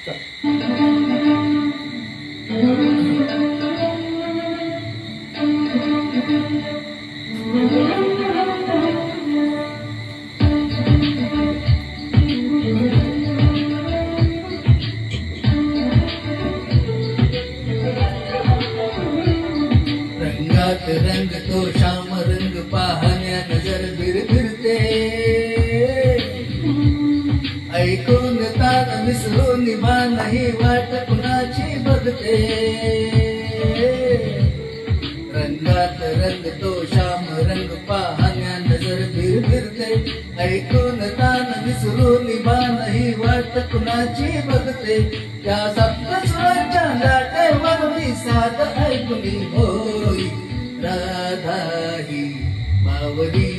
रंगात रंग तो श्याम रंग पाहण्या नजर भिरभिरते, ऐकून तान विसरून निभा नाही वाट कुणाची बघते. रंगात रंग तो श्याम रंग पाहण्या नजर भिरभिरते, ऐकून तान विसरून निभा नाही वाट कुणाची बघते. त्या सप्तस्वराच्या लाटेवर मी साध ऐकली होई, राधा ही बावरी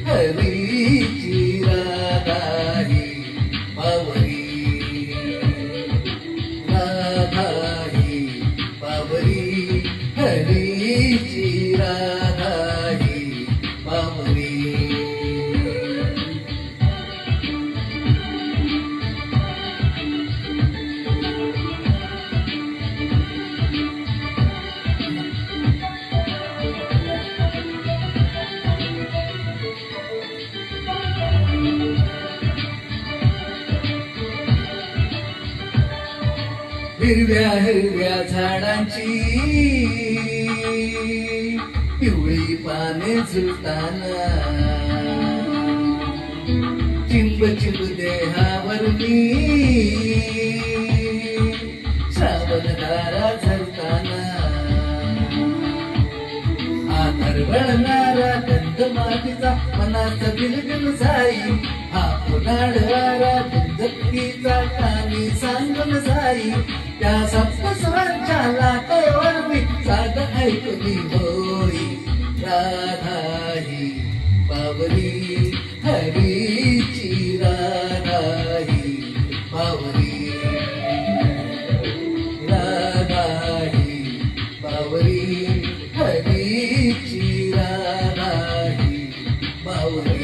हरीची, राधा ही बावरी, राधा ही बावरी हरीची, राधा ही बावरी. हिरव्या हिरव्या झाडांची पिवळी पाने झुलताना, चिंब चिंब देहावर मी श्रावण धारा झरताना. आदरवळणारा गंध मातीचा मनाचा बिलबिल जाई, हा उन्हाळ वारा दुधकीचा कानी सांगून जाई. त्या सप्तस्वरांच्या लाटेवर मी साध ऐकली होई, राधा ही बावरी हरीची, राधा ही बावरी, राधा ही बावरी हरीची, राधा ही बावरी.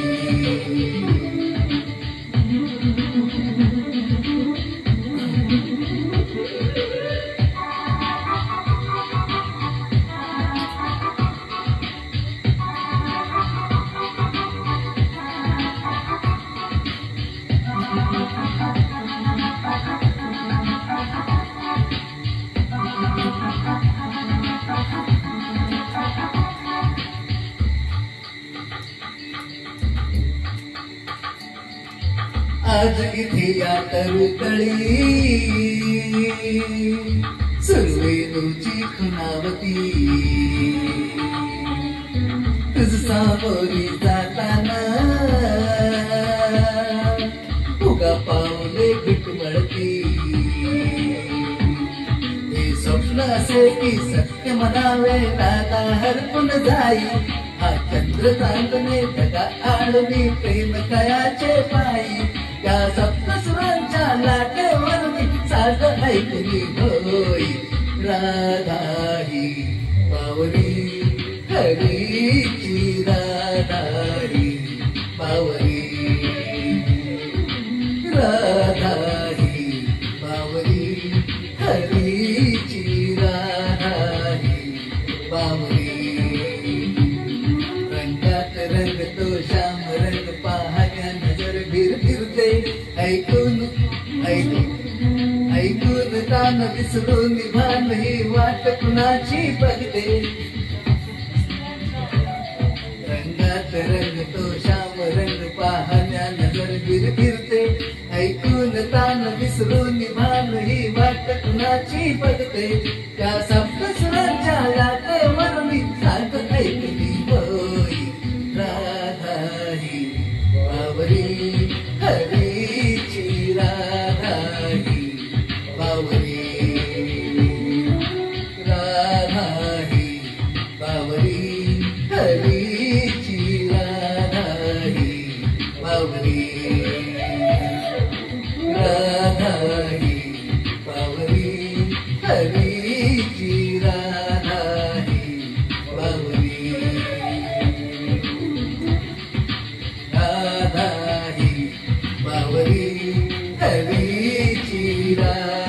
आज इथे या तरुतळी सर्वेनुची खुणावती, तुझ सामोरी जाताना उगा पावले घुटमळती. हे स्वप्न असे की सत्य म्हणावे, राधा हरपून जाई. हा चंद्र चांदणे ढगा आडवी प्रेम कयाचे पायी. त्या सप्तस्वरांच्या लाटेवर मी साध ऐकली होई, राधा ही बावरी हरीची, राधा ही बावरी, राधा ही बावरी हरीची, राधा ही बावरी. रंगात रंग तो श्याम रंग पाहण्या नजर भिरभिरते, ऐकून तान विसरून निभान ही वाट कुणाची बघते. रंगात रंग तो श्याम रंग पाहण्या नजर भिरभिरते, ऐकून तान विसरून निभान ही वाट कुणाची बघते. त्या सप्तस्वरांच्या लाटेवर मी साध ऐकली होई, राधा ही बावरी हरीची, राधा ही बावरी, राधा ही बावरी हरीची, राधा ही बावरी, राधा ही बावरी हरीची, राधा मीरा